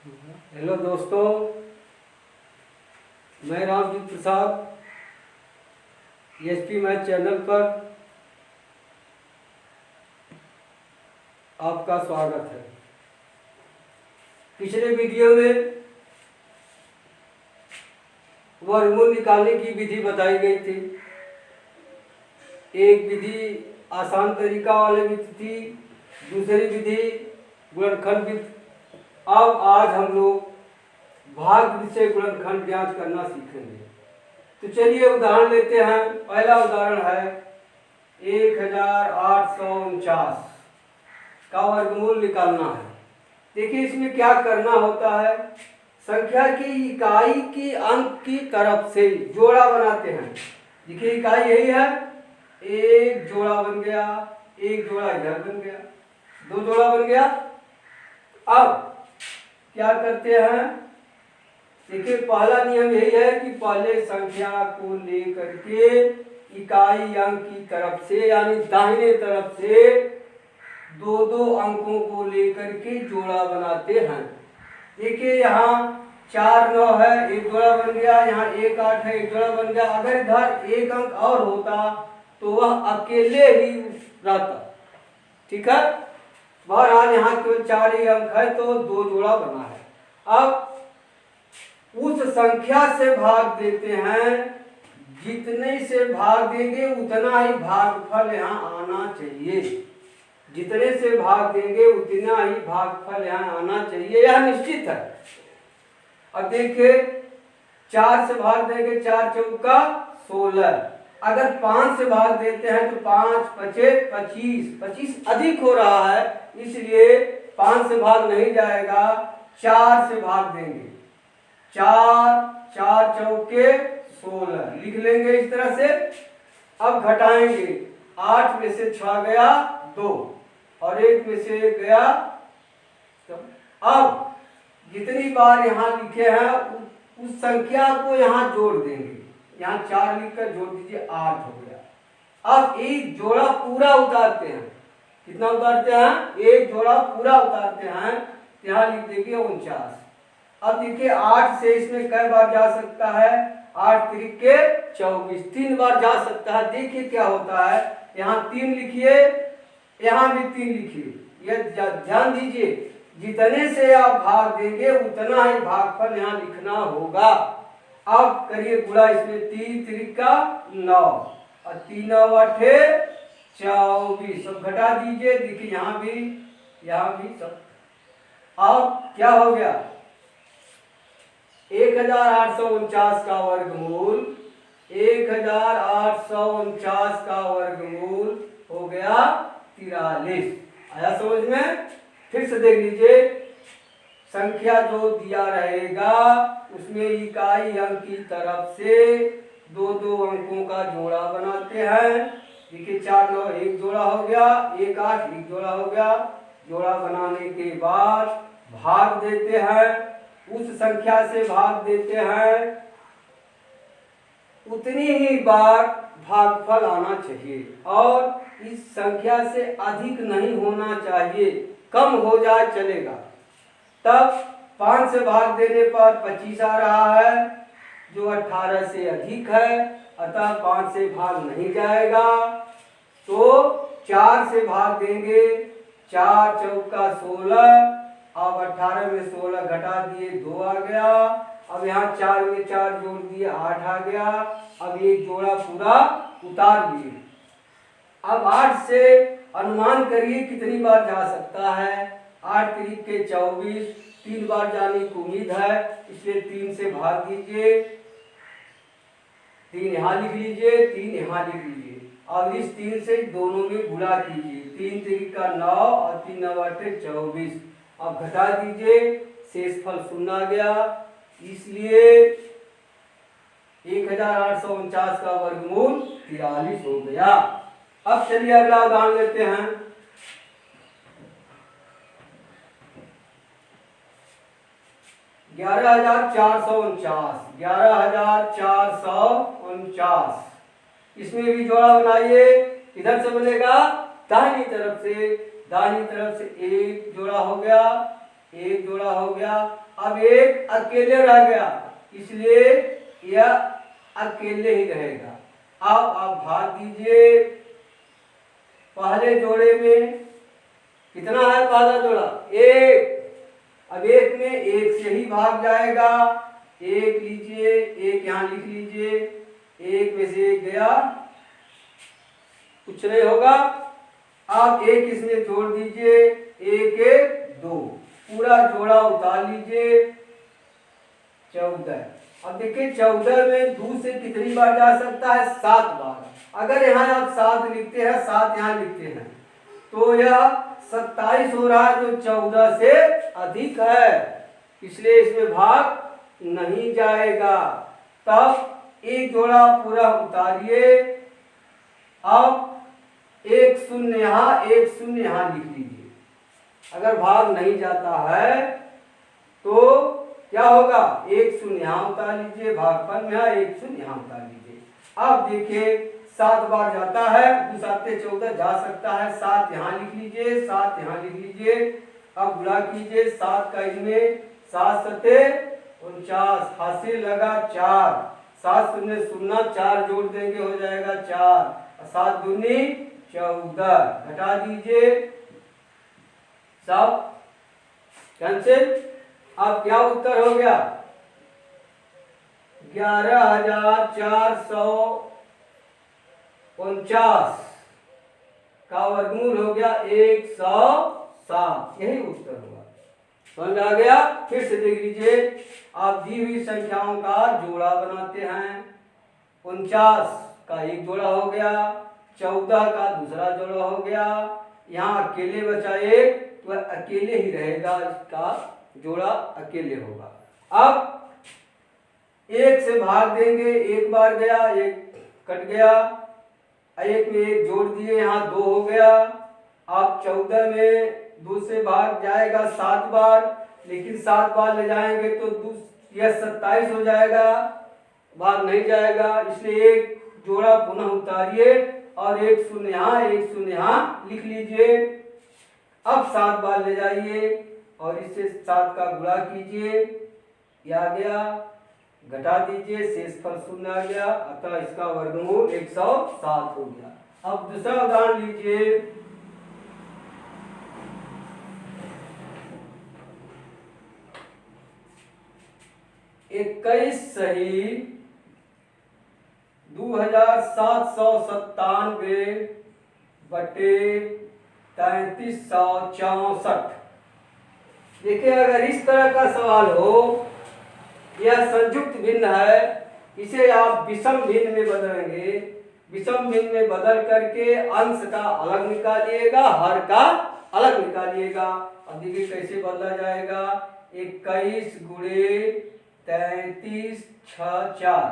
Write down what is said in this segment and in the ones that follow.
Hello दोस्तों, मैं रामजीत प्रसाद SP math channel पर आपका स्वागत है। पिछले वीडियो में वर्गमूल निकालने की विधि बताई गई थी। एक विधि आसान तरीका वाली विधि थी, दूसरी विधि गुणनखंड विधि। अब आज हम लोग भाग से गुणनखंड ज्ञात करना सीखेंगे। तो चलिए उदाहरण लेते हैं। पहला उदाहरण है 1849 का वर्गमूल निकालना है। देखिए इसमें क्या करना होता है, संख्या की इकाई की अंक की तरफ से जोड़ा बनाते हैं। देखिए इकाई यही है, एक जोड़ा बन गया, एक जोड़ा इधर बन गया, दो जोड़ा बन गया। अब क्या करते हैं, देखिए पहला नियम यही है कि पहले संख्या को लेकर के इकाई अंक की तरफ से यानी दाहिने तरफ से दो दो अंकों को लेकर के जोड़ा बनाते हैं। देखिए यहाँ 4 9 है, एक जोड़ा बन गया, यहाँ 1 8 है, एक जोड़ा बन गया। अगर इधर एक अंक और होता तो वह अकेले ही रहता। ठीक है, बहरहाल यहाँ केवल 4 ही अंक है तो दो जोड़ा बना है। अब उस संख्या से भाग देते हैं, जितने से भाग देंगे उतना ही भागफल यहाँ आना चाहिए। जितने से भाग देंगे उतना ही भागफल यहाँ आना चाहिए, यह निश्चित है। अब देखिए 4 से भाग देंगे, 4 चौका 16। अगर 5 से भाग देते हैं तो 5 पचे 25, 25 अधिक हो रहा है इसलिए 5 से भाग नहीं जाएगा, 4 से भाग देंगे। 4 4 चौके 16 लिख लेंगे इस तरह से। अब घटाएंगे, 8 में से 6 गया 2 और 1 में से गया। अब जितनी बार यहाँ लिखे हैं उस संख्या को यहाँ जोड़ देंगे। यहाँ 4 लिखकर जोड़ दीजिए, 8 हो गया। अब एक जोड़ा पूरा उतारते हैं। कितना उतारते हैं? एक जोड़ा पूरा उतारते हैं, यहाँ लिख देंगे 49। अब देखिए 8 से इसमें कई बार जा सकता है, 8 त्रिके 24, 3 बार जा सकता है। देखिए क्या होता है, यहाँ 3 लिखिए, यहाँ भी 3 लिखिए। ये ध्यान दीजिए, जितने से आप भाग देंगे उतना ही भागफल यहाँ लिखना होगा। अब करिए गुणा इसमें, 3 त्रिका 9 और 3 9 24। सब घटा दीजिए, देखिए यहाँ भी सब। अब क्या हो गया, 1849 का वर्गमूल, 1849 का वर्गमूल हो गया 43। आया समझ में? फिर से देख लीजिए, संख्या जो दिया रहेगा उसमें इकाई अंक की तरफ से दो दो अंकों का जोड़ा बनाते हैं। देखिए 4 9 एक जोड़ा हो गया, 1 8 एक जोड़ा हो गया। जोड़ा बनाने के बाद भाग देते हैं, उस संख्या से भाग देते हैं, उतनी ही बार भागफल आना चाहिए और इस संख्या से अधिक नहीं होना चाहिए, कम हो जाए चलेगा। तब 5 से भाग देने पर 25 आ रहा है जो 18 से अधिक है, अतः 5 से भाग नहीं जाएगा। तो 4 से भाग देंगे, 4 चौका 16। अब 18 में 16 घटा दिए, 2 आ गया। अब यहाँ 4 में 4 जोड़ दिए, 8 आ गया। अब एक जोड़ा पूरा उतार दिए। अब 8 से अनुमान करिए कितनी बार जा सकता है। 8 त्रिके 24, 3 बार जाने की उम्मीद है इसलिए 3 से भाग दीजिए। 3 यहाँ लिख लीजिए, 3 यहाँ लिख लीजिए। अब इस 3 से दोनों में गुणा कीजिए, 3 त्रिका 9 और 3 9 24। अब घटा दीजिए, शेषफल 0 आ गया। इसलिए 1849 का वर्गमूल 43 हो गया। अब चलिए अगला उदाहरण लेते हैं। 11,449, इसमें भी जोड़ा बनाइए। इधर से बनेगा दाहिनी तरफ से एक जोड़ा हो गया, एक जोड़ा हो गया। अब एक अकेले रह गया, इसलिए यह अकेले ही रहेगा। अब आप भाग दीजिए पहले जोड़े में, कितना है पहला जोड़ा? एक। अब एक में एक से ही भाग जाएगा, एक लीजिए, एक यहाँ लिख लीजिए, एक में से एक गया, कुछ नहीं होगा। आप एक इसमें जोड़ दीजिए, एक एक दो, पूरा जोड़ा उतार लीजिए, 14। अब देखिए 14 में 2 से कितनी बार जा सकता है? 7 बार। अगर यहाँ आप 7 लिखते हैं, 7 यहाँ लिखते हैं, तो यह 27 हो रहा है, जो 14 से अधिक है, इसलिए इसमें भाग नहीं जाएगा। तब एक जोड़ा पूरा उतारिए। अब एक शून्य यहाँ, एक शून्य यहाँ लिख लीजिए। अगर भाग नहीं जाता है तो क्या होगा? एक शून्य यहाँ उतार लीजिए, भागफल में है, एक शून्य यहाँ उतार लीजिए। अब देखिए 7 बार जाता है, 2 7 14 जा सकता है, 7 यहाँ लिख लीजिए, 7 यहाँ लिख लीजिए। अब गुणा कीजिए 7 का इनमें, 7 7 49, हासिल लगा 4, 7 शून्य शून्य, 4 जोड़ देंगे हो जाएगा 4, 7 दूनी 14, घटा दीजिए, सब कैंसिल। अब क्या उत्तर हो गया? 11,449 का वर्गमूल हो गया 107। यही उत्तर हुआ। समझ आ गया? फिर से देख लीजिए, आप दी हुई संख्याओं का जोड़ा बनाते हैं। 49 का एक जोड़ा हो गया, 14 का दूसरा जोड़ा हो गया, यहाँ अकेले बचा एक, तो अकेले ही रहेगा, इसका जोड़ा अकेले होगा। अब एक से भाग देंगे, एक बार गया, एक कट गया, एक में एक जोड़ दिए, यहाँ 2 हो गया। अब 14 में 2 से भाग जाएगा 7 बार, लेकिन 7 बार ले जाएंगे तो यह 27 हो जाएगा, भाग नहीं जाएगा, इसलिए एक जोड़ा पुनः उतारिए और एक शून्य यहाँ, एक शून्य यहाँ लिख लीजिए। अब 7 बार ले जाइए और इससे 7 का गुणा कीजिए, यह आ गया, घटा दीजिए, शेषफल शून्य आ गया, अतः इसका वर्गमूल 107 हो गया। अब दूसरा उदाहरण लीजिए। इक्कीस सही 2797 बटे 3364। देखिए, अगर इस तरह का सवाल हो, यह संयुक्त भिन्न है, इसे आप विषम भिन्न में बदलेंगे। विषम भिन्न में बदल करके अंश का अलग निकालिएगा, हर का अलग निकालिएगा। अब देखिए कैसे बदला जाएगा। 21 गुणे 33 6 4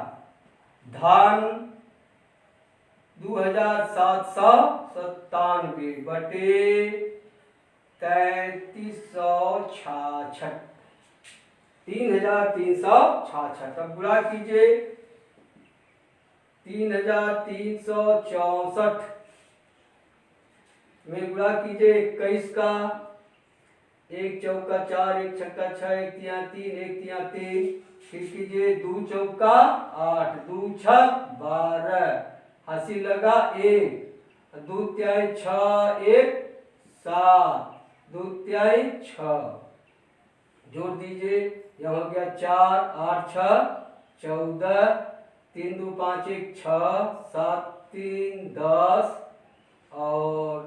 धन 2797 बटे 3366, 3366। अब गुणा कीजिए, 3364 में गुणा कीजिए 21 का, 1 चौका 4, 1 छक्का 6, 1 तिया 3, 1 तिया 3, फिर कीजिए 2 चौका 8, 2 छक 12, हासिल लगा 1, 2 तिहाई 6, 1 7, 2 तिहाई 6, जोड़ दीजिए, यह हो गया 4, 8 6 14, 3 2 5 1 6, 7 3 10 और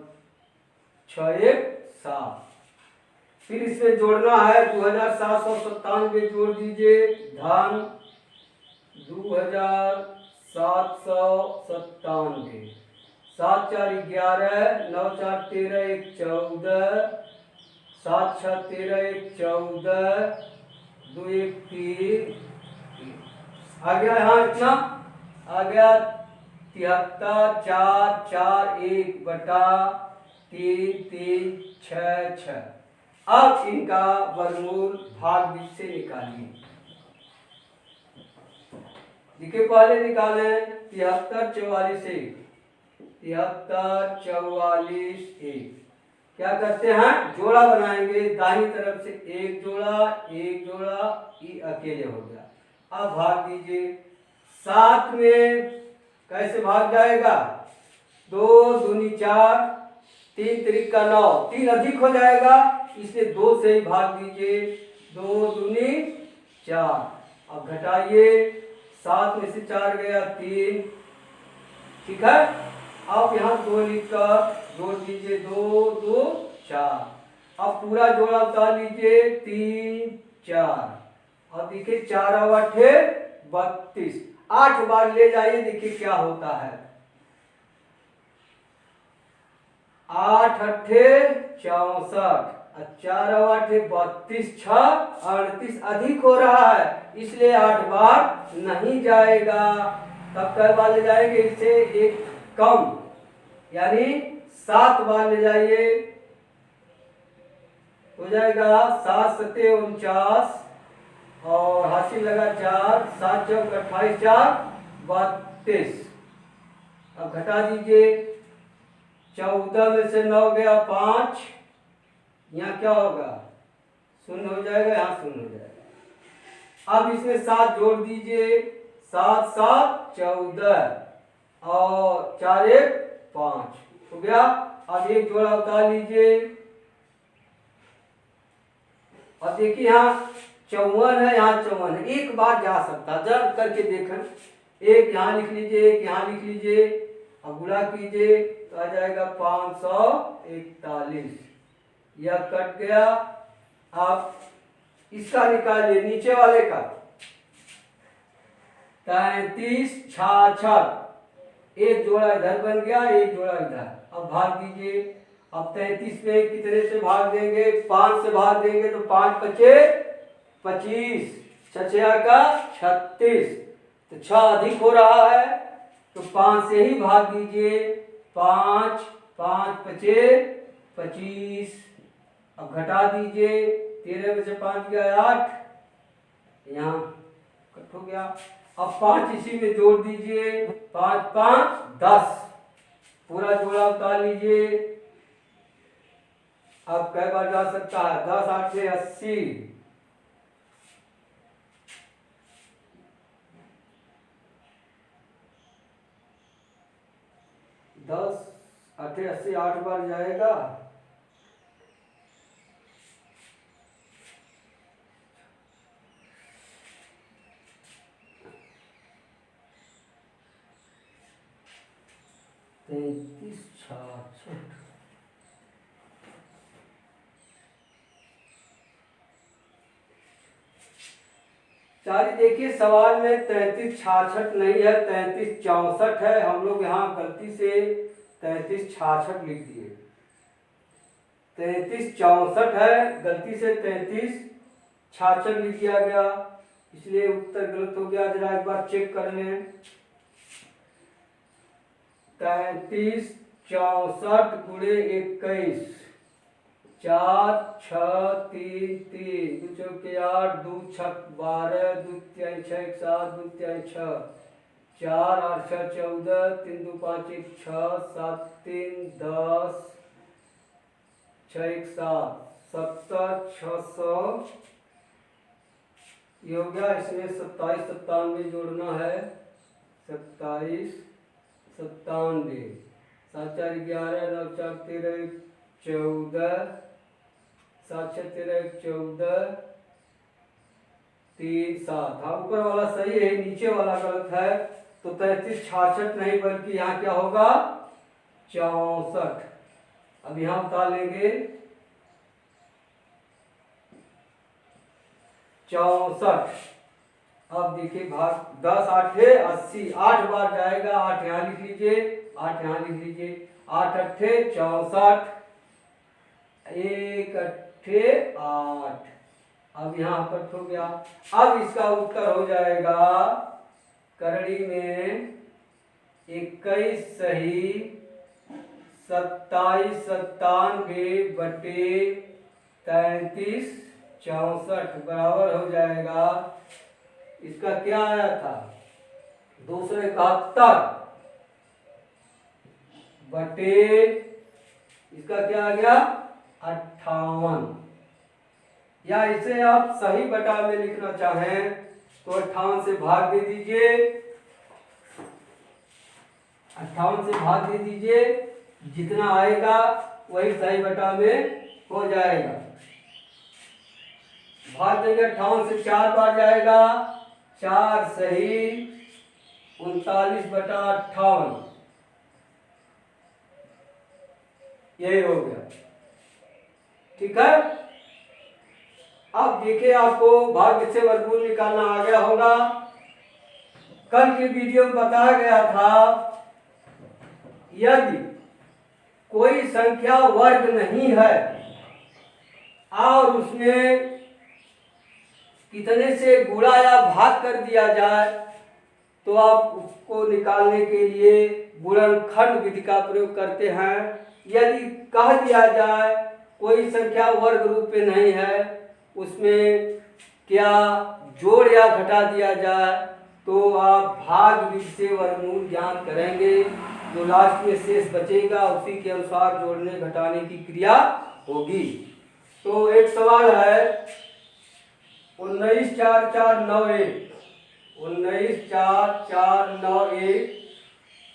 6 1 7। फिर इसमें जोड़ना है 2797 जोड़ दीजिए, धन 2797, 7 4 11, 9 4 13, 1 14, 7 6 13, 1 14, 2 1 3, आ गया यहाँ इतना, आ गया 73 4 4 1 बटा 3 3 6 6। अब इनका वर्गमूल भाग बीच से निकालिए। देखिए पहले निकालें 73 44 1, 73 44 1, क्या करते हैं, जोड़ा बनाएंगे। दाहिनी तरफ से एक जोड़ा, ये अकेले हो गया। अब भाग दीजिए। 7 में कैसे भाग जाएगा, 2 दूनी 4, 3 त्रिक का 9, 3 अधिक हो जाएगा, इसलिए 2 से ही भाग दीजिए। 2 दूनी 4। अब घटाइए, 7 में से 4 गया 3, ठीक है। अब यहाँ 2 लिखकर जोड़ दीजिए, 2 2 4। अब पूरा जोड़ा उतार लीजिए, 3 4। अब देखिए 4 और 8 32, 8 बार ले जाइए, देखिए क्या होता है। 8 अट्ठे 64, 4 और 8 32, 6 38, अधिक हो रहा है, इसलिए 8 बार नहीं जाएगा। तब कै बार ले जाएंगे, इससे एक कम, यानी 7 बार ले जाइए, हो जाएगा 7 सत्ते 49, और हासिल लगा 4, 7 चौक 28, 4 32। अब घटा दीजिए, 14 में से 9 गया 5, यहाँ क्या होगा, शून्य हो जाएगा, यहाँ शून्य हो जाएगा। अब इसमें 7 जोड़ दीजिए, 7 7 14, और 4 1 5 हो गया। अब एक जोड़ा उतार लीजिए। अब देखिए यहाँ 54 है, यहाँ 54 है, एक बार जा सकता, जब करके देखें। एक यहाँ लिख लीजिए, एक यहाँ लिख लीजिए, अब गुणा कीजिए तो आ जाएगा 541, यह कट गया। अब इसका निकालिए, नीचे वाले का 33 66, एक जोड़ा इधर बन गया, एक जोड़ा इधर। अब भाग दीजिए। अब 33 में कितने से भाग देंगे, 5 से भाग देंगे, तो 5 पचे 25, 6 का 36, तो 6 अधिक हो रहा है, तो 5 से ही भाग दीजिए। 5 5 पचे 25। अब घटा दीजिए, 13 में से 5 गया 8, यहाँ कट हो गया। अब 5 इसी में जोड़ दीजिए, 5 5 10, पूरा जोड़ा उतार लीजिए। अब कई बार जा सकता है, 10 8 से 80, 10 8 80, 8 बार जाएगा। तैतीस 66, चारी देखिए, सवाल में 33 66 नहीं है, 33 64 है। हम लोग यहाँ गलती से 33 66 लिख दिए, 33 64 है, गलती से 33 66 लिख दिया गया, इसलिए उत्तर गलत हो गया। जरा एक बार चेक कर लें। 33 64 गुणे 21, 4 6 3 3, 2 चौके 8, 2 6 12, 2 3 6 7, 2 3 6, 4 8 6 14, 3 2 5 1 6, 7 3 10, 6 1 7, 70 600, ये हो गया। इसमें 27 97 जोड़ना है, 27 97, 7 4 11, 9 4 13 14, 7 6 13 14, 3 7। हाँ, ऊपर वाला सही है, नीचे वाला गलत है। तो 33 66 नहीं, बल्कि यहाँ क्या होगा, 64। अब यहाँ उतार लेंगे, 64। अब देखिए भाग 10 8 80, 8 बार जाएगा, 8 यहाँ लिख लीजिए, 8 यहाँ लिख लीजिए, 8 8 64, 1 8 8। अब यहाँ कट हो गया। अब इसका उत्तर हो जाएगा, करड़ी में 21 सही 27 97 बटे 33 64 बराबर हो जाएगा। इसका क्या आया था, 271 बटे, इसका क्या आ गया 58, या इसे आप सही बटा में लिखना चाहें तो 58 से भाग दे दीजिए, 58 से भाग दे दीजिए, जितना आएगा वही सही बटा में हो जाएगा। भाग देंगे 58 से 4 बार जाएगा, 4 सही 39/58, यही हो गया। ठीक है, अब देखिए आपको भाग्य से वर्गमूल निकालना आ गया होगा। कल के वीडियो में बताया गया था यदि कोई संख्या वर्ग नहीं है और उसमें कितने से गुणा या भाग कर दिया जाए तो आप उसको निकालने के लिए गुणनखंड विधि का प्रयोग करते हैं। यदि कह दिया जाए कोई संख्या वर्ग रूप में नहीं है, उसमें क्या जोड़ या घटा दिया जाए तो आप भाग विधि से वर्गमूल ज्ञात करेंगे। जो लास्ट में शेष बचेगा उसी के अनुसार जोड़ने घटाने की क्रिया होगी। तो एक सवाल है 19,4,4,9,1, 19,4,4,9,1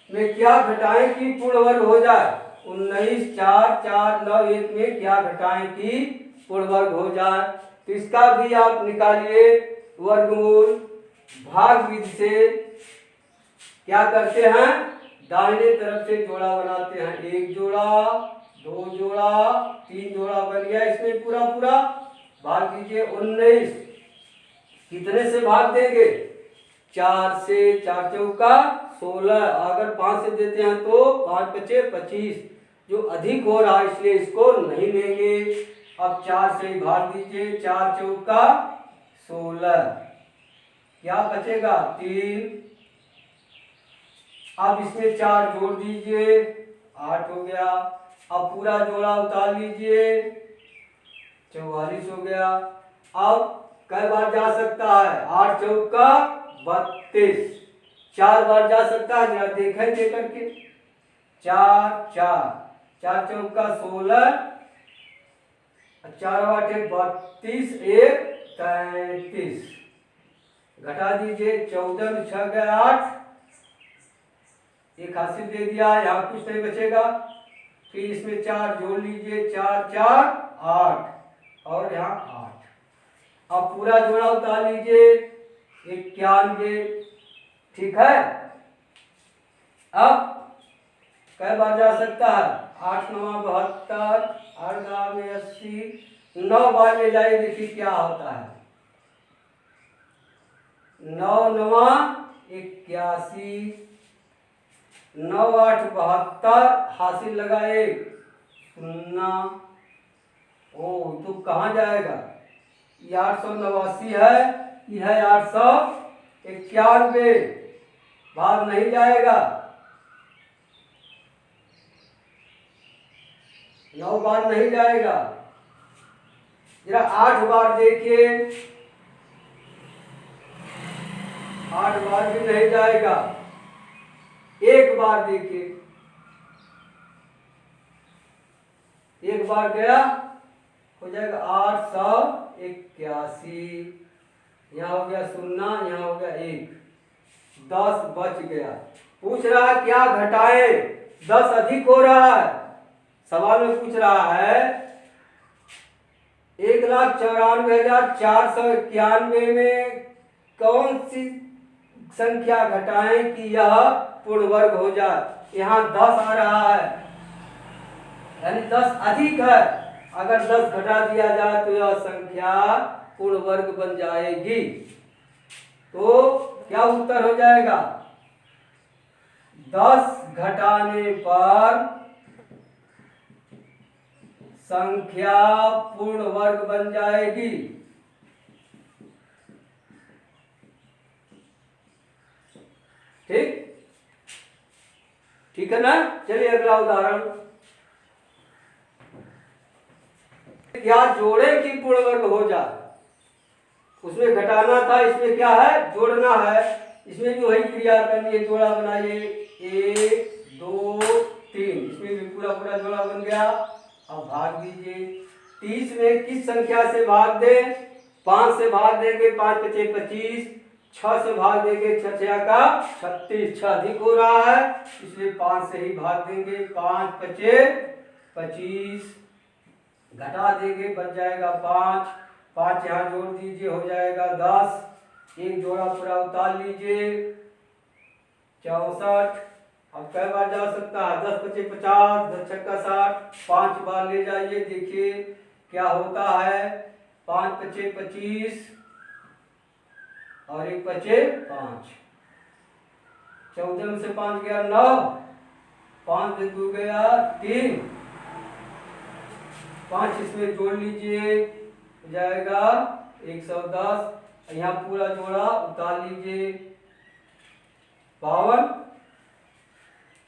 में क्या घटाएं कि पूर्ण वर्ग हो जाए। 19,4,4,9,1 में क्या घटाएं कि पूर्ण वर्ग हो जाए, तो इसका भी आप निकालिए वर्गमूल। भाग विधि से क्या करते हैं, दाहिने तरफ से जोड़ा बनाते हैं, 1 जोड़ा 2 जोड़ा 3 जोड़ा बन गया। इसमें पूरा पूरा भाग दीजिए। 19 कितने से भाग देंगे, 4 से, 4 चौका 16, अगर 5 से देते हैं तो 5 बचे 25, जो अधिक हो रहा है इसलिए इसको नहीं लेंगे। अब 4 से भाग दीजिए, 4 चौका 16, क्या बचेगा 3। अब इसमें 4 जोड़ दीजिए, 8 हो गया। अब पूरा जोड़ा उतार लीजिए, 44 हो गया। अब कई बार जा सकता है, 8 चौका 32, 4 बार जा सकता है, जरा देखें दे करके। 4 4 चौका 16, 4 8 32, 1 33, घटा दीजिए, 14 में 6 गया 8, एक हासिल दे दिया, यहाँ कुछ नहीं बचेगा। फिर इसमें 4 जोड़ लीजिए, 4 4 8 और यहाँ 8। अब पूरा जोड़ा उतार लीजिए, 91। ठीक है, अब कई बार जा सकता है, 8 9 72, 8 9 में 80, 9 बार ले जाइए, देखिए क्या होता है। 9 9 81, 9 8 72, हासिल लगाए 0। ओ तो कहाँ जाएगा, ये 889 है, यह है 891, भाग नहीं जाएगा। 9 बार नहीं जाएगा, जरा 8 बार देखिए, 8 बार भी नहीं जाएगा। 1 बार देखिए, 1 बार गया, हो जाएगा 881, यहाँ हो गया 0, यहाँ हो गया 1, 10 बच गया। पूछ रहा है क्या घटाएं, 10 अधिक हो रहा है। सवाल में पूछ रहा है 1,94,491 में कौन सी संख्या घटाएं कि यह पूर्ण वर्ग हो जाए। यहाँ 10 आ रहा है, यानी 10 अधिक है। अगर 10 घटा दिया जाए तो यह संख्या पूर्ण वर्ग बन जाएगी। तो क्या उत्तर हो जाएगा, 10 घटाने पर संख्या पूर्ण वर्ग बन जाएगी। ठीक ठीक है ना। चलिए अगला उदाहरण, क्या जोड़े कि पूर्ण वर्ग हो जाए। उसमें घटाना था, इसमें क्या है, जोड़ना है। इसमें भी वही क्रिया करनी है, जोड़ा बनाइए, 1 2 3, इसमें भी पूरा पूरा जोड़ा बन गया। अब भाग दीजिए। 30 में किस संख्या से भाग दें? 5 से भाग देंगे, 5 पचे 25, 6 से भाग देंगे, 6 6 का 36, 6 अधिक हो रहा है इसलिए 5 से ही भाग देंगे। 5 पचे 25, घटा देंगे बच जाएगा 5, 5 यहाँ जोड़ दीजिए हो जाएगा 10, एक जोड़ा पूरा उतार लीजिए 64। अब कई बार जा सकता है? 10 पचे 50, 10 छक्का 60, 5 बार ले जाइए, देखिए क्या होता है। 5 पचे 25 और 1 पचे 5, 14 में से 5 गया 9, 5 से 2 गया 3, 5 इसमें जोड़ लीजिए हो जाएगा 110, यहाँ पूरा जोड़ा उतार लीजिए 52।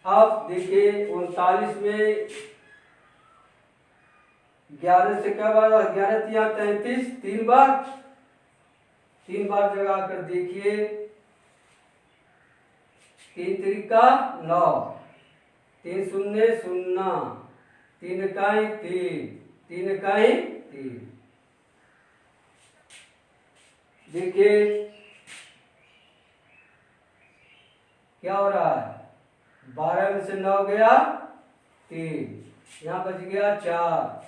अब देखिए 39 में 11 से क्या बार? 11 या 33, 3 बार, 3 बार जगा कर देखिए। 3 त्रिका 9, 3 शून्य 0, 3 इकाई 3, 3 इकाई 3। देखिए क्या हो रहा है? 12 में से 9 गया 3, यहाँ बच गया 4,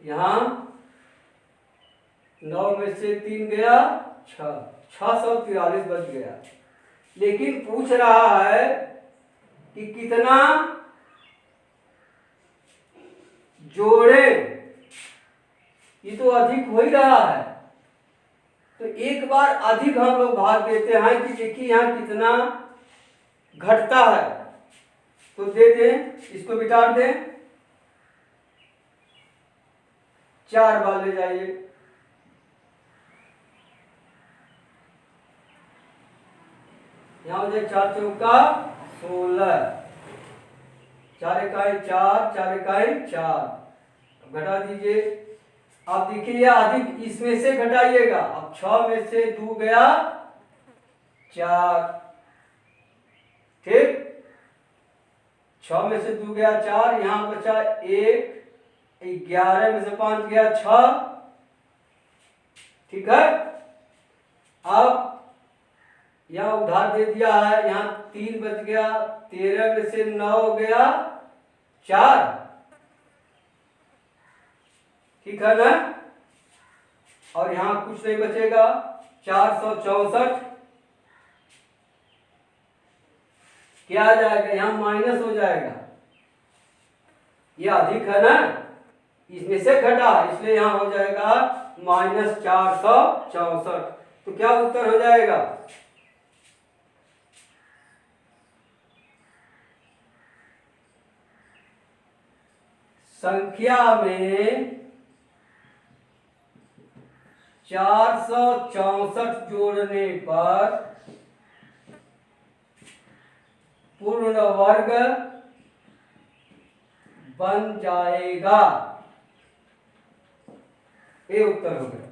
यहाँ 9 में से 3 गया 6, 643 बच गया। लेकिन पूछ रहा है कि कितना जोड़े, ये तो अधिक हो ही रहा है तो एक बार अधिक हम लोग भाग देते हैं कि देखिए यहाँ कितना घटता है तो दे दें, इसको बिटा दें, 4 बार ले जाइए। यहाँ हो जाए 4 चौका 16, 4 इकाई 4, 4 इकाई 4, घटा दीजिए। अब देखिए यह अधिक इसमें से घटाइएगा। अब 6 में से 2 गया 4, ठीक, 6 में से 2 गया 4, यहाँ बचा 1, 11 में से 5 गया 6, ठीक है। अब यहाँ उधार दे दिया है, यहाँ 3 बच गया, 13 में से 9 गया 4, ठीक है ना। और यहाँ कुछ नहीं बचेगा, 464 क्या आ जाएगा? यहाँ माइनस हो जाएगा, ये अधिक है ना, इसमें से घटा इसलिए यहाँ हो जाएगा -464। तो क्या उत्तर हो जाएगा? संख्या में 464 जोड़ने पर पूर्ण वर्ग बन जाएगा, ये उत्तर हो गया।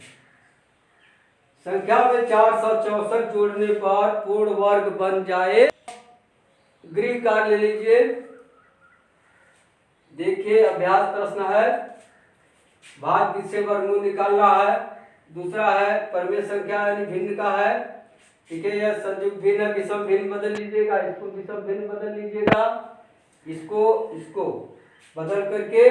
संख्या में 464 जोड़ने पर पूर्ण वर्ग बन जाए, गृह कार्य ले लीजिए। देखिए अभ्यास प्रश्न है, भाग विषय वर्गमूल निकालना है। दूसरा है परमेय संख्या यानी भिन्न का है, ठीक है। यह संयुक्त भिन्न विषम भिन्न बदल लीजिएगा, इसको विषम भिन्न बदल लीजिएगा, इसको बदल करके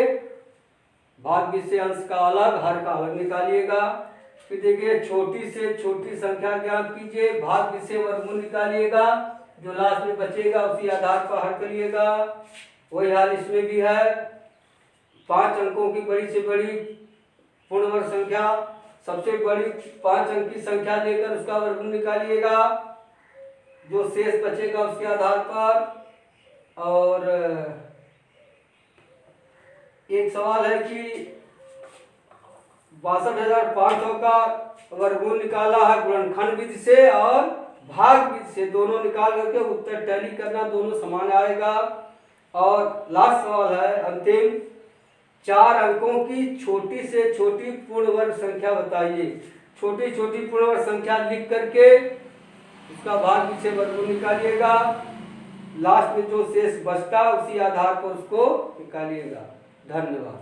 भाग विषय अंश का अलग हर का अलग निकालिएगा। फिर देखिए छोटी से छोटी संख्या ज्ञात कीजिए, भाग विषय वर्गमूल निकालिएगा, जो लास्ट में बचेगा उसी आधार पर हल करिएगा। वही हाल इसमें भी है, 5 अंकों की बड़ी से बड़ी पूर्ण वर्ग संख्या, सबसे बड़ी 5 अंक की संख्या लेकर उसका वर्गमूल निकालिएगा, जो शेष बचेगा उसके आधार पर। और एक सवाल है कि 62,500 का वर्गमूल निकाला है गुणनखंड विधि से और भाग विधि से, दोनों निकाल करके उत्तर टैली करना, दोनों समान आएगा। और लास्ट सवाल है अंतिम, 4 अंकों की छोटी से छोटी पूर्ण वर्ग संख्या बताइए। छोटी छोटी पूर्ण वर्ग संख्या लिख करके उसका भाग विषय वर्गमूल निकालिएगा, लास्ट में जो शेष बचता उसी आधार पर उसको निकालिएगा। धन्यवाद।